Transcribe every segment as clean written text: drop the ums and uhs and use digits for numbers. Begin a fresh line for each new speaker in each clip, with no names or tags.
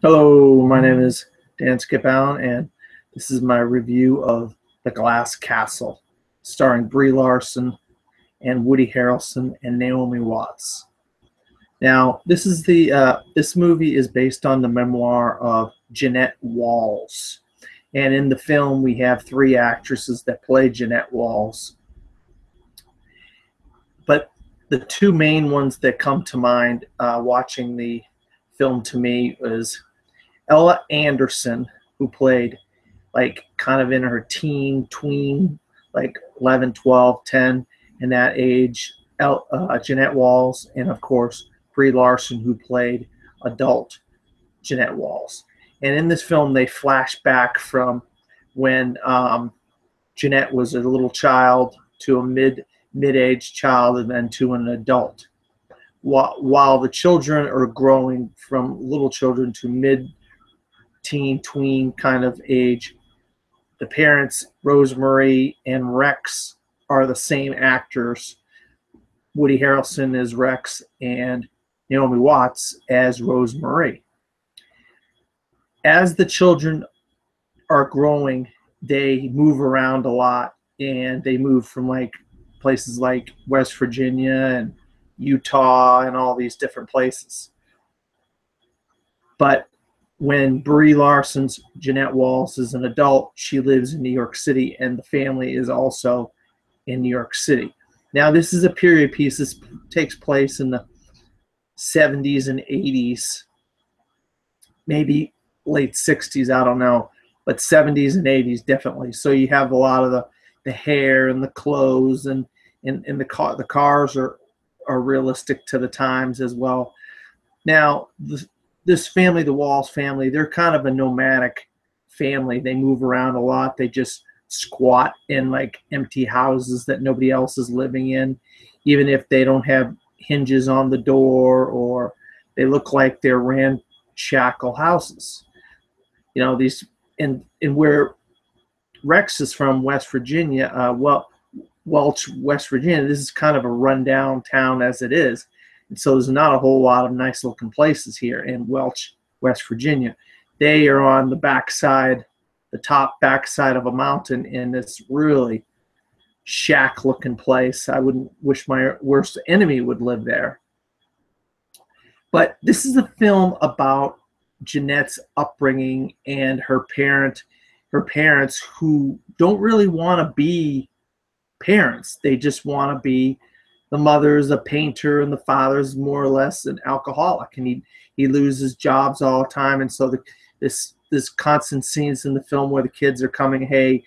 Hello, my name is Dan Skipbound, and this is my review of The Glass Castle, starring Brie Larson and Woody Harrelson and Naomi Watts. Now, this movie is based on the memoir of Jeannette Walls, and in the film we have three actresses that play Jeannette Walls. But the two main ones that come to mind watching the film to me was Ella Anderson, who played like kind of in her tween, like 11, 12, 10, in that age, Jeannette Walls, and of course, Brie Larson, who played adult Jeannette Walls. And in this film, they flash back from when Jeannette was a little child to a mid-aged child and then to an adult. While the children are growing from little children to mid-teen, tween kind of age, the parents, Rosemary and Rex, are the same actors. Woody Harrelson as Rex and Naomi Watts as Rosemary. As the children are growing, they move around a lot, and they move from like places like West Virginia and Utah and all these different places. But when Brie Larson's Jeannette Walls is an adult, she lives in New York City, and the family is also in New York City. Now, this is a period piece. This takes place in the 70s and 80s, maybe late 60s, I don't know, but 70s and 80s definitely. So you have a lot of the hair and the clothes, and the cars are realistic to the times as well. Now, this family, the Walls family, they're kind of a nomadic family. They move around a lot. They just squat in like empty houses that nobody else is living in, even if they don't have hinges on the door, or they look like they're ramshackle houses. You know, these, and where Rex is from, West Virginia, Welch, West Virginia, this is kind of a rundown town as it is. And so there's not a whole lot of nice looking places here in Welch, West Virginia. They are on the backside, the top backside of a mountain in this really shack looking place. I wouldn't wish my worst enemy would live there. But this is a film about Jeannette's upbringing and her parents who don't really want to be parents. They just want to be, the mother's a painter and the father's more or less an alcoholic, and he loses jobs all the time. And so this constant scenes in the film where the kids are coming, hey,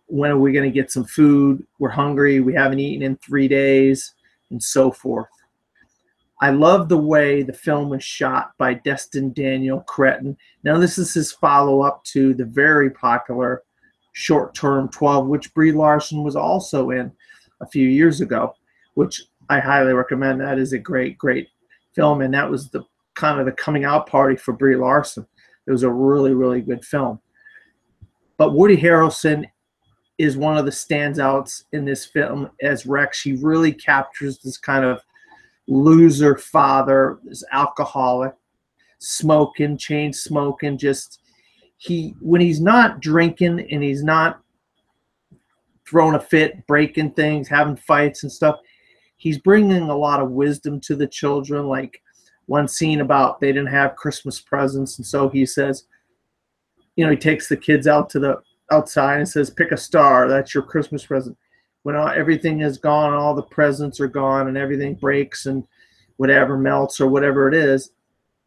when are we going to get some food? We're hungry. We haven't eaten in 3 days, and so forth. I love the way the film was shot by Destin Daniel Cretton. Now, this is his follow-up to the very popular Short Term 12, which Brie Larson was also in a few years ago, which I highly recommend. That is a great, great film, and that was the kind of the coming out party for Brie Larson. It was a really, really good film. But Woody Harrelson is one of the standouts in this film as Rex. He really captures this kind of loser father, this alcoholic, smoking, chain smoking, just when he's not drinking and he's not throwing a fit, breaking things, having fights and stuff, he's bringing a lot of wisdom to the children. Like one scene about they didn't have Christmas presents, and so he says, you know, he takes the kids out to the outside and says, pick a star, that's your Christmas present. When everything is gone, all the presents are gone, and everything breaks and whatever melts or whatever it is,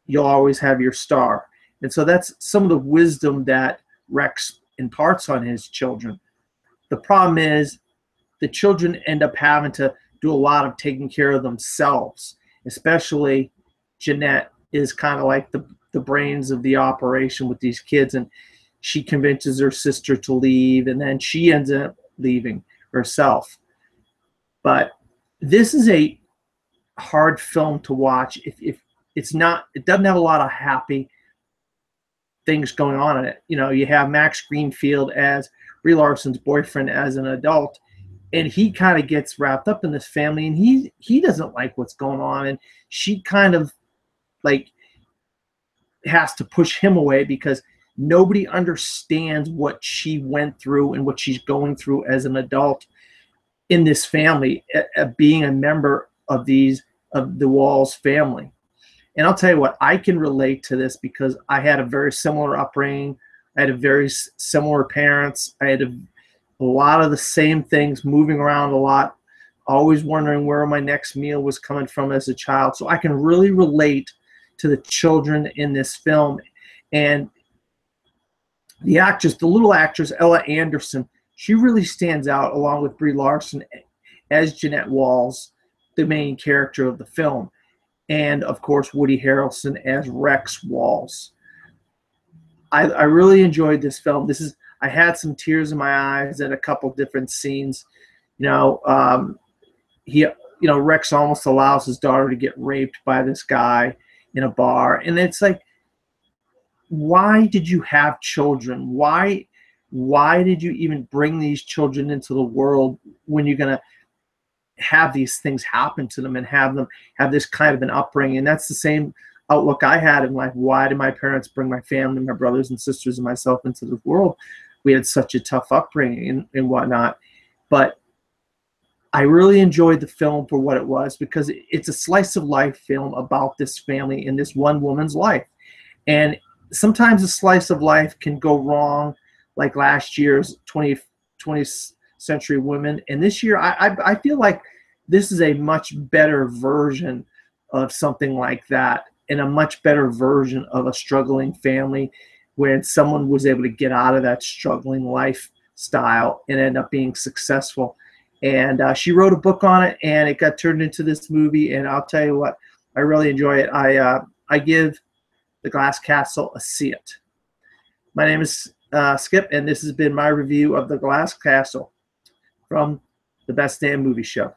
you'll always have your star. And so that's some of the wisdom that Rex imparts on his children. The problem is the children end up having to do a lot of taking care of themselves, especially Jeannette is kind of like the brains of the operation with these kids, and she convinces her sister to leave, and then she ends up leaving herself. But this is a hard film to watch if it's not, it doesn't have a lot of happy things going on in it. You know, you have Max Greenfield as Brie Larson's boyfriend as an adult, and he kind of gets wrapped up in this family, and he doesn't like what's going on, and she kind of like has to push him away because nobody understands what she went through and what she's going through as an adult in this family, being a member of the Walls family. And I'll tell you what, I can relate to this because I had a very similar upbringing. I had a very similar parents. I had a lot of the same things, moving around a lot, always wondering where my next meal was coming from as a child. So I can really relate to the children in this film. And the actress, the little actress, Ella Anderson, she really stands out along with Brie Larson as Jeannette Walls, the main character of the film. And of course, Woody Harrelson as Rex Walls. I really enjoyed this film. I had some tears in my eyes at a couple different scenes. Rex almost allows his daughter to get raped by this guy in a bar, and it's like, why did you have children? Why did you even bring these children into the world when you're gonna have these things happen to them and have them have this kind of an upbringing? And that's the same outlook I had in life. Why did my parents bring my family, my brothers and sisters and myself into the world? We had such a tough upbringing and whatnot. But I really enjoyed the film for what it was, because it's a slice of life film about this family in this one woman's life. And sometimes a slice of life can go wrong, like last year's 20th Century Women. And this year, I feel like this is a much better version of something like that, and a much better version of a struggling family where someone was able to get out of that struggling lifestyle and end up being successful. And she wrote a book on it, and it got turned into this movie. And I'll tell you what, I really enjoy it. I give The Glass Castle a see it. My name is Skip, and this has been my review of The Glass Castle from the Best Damn Movie Show.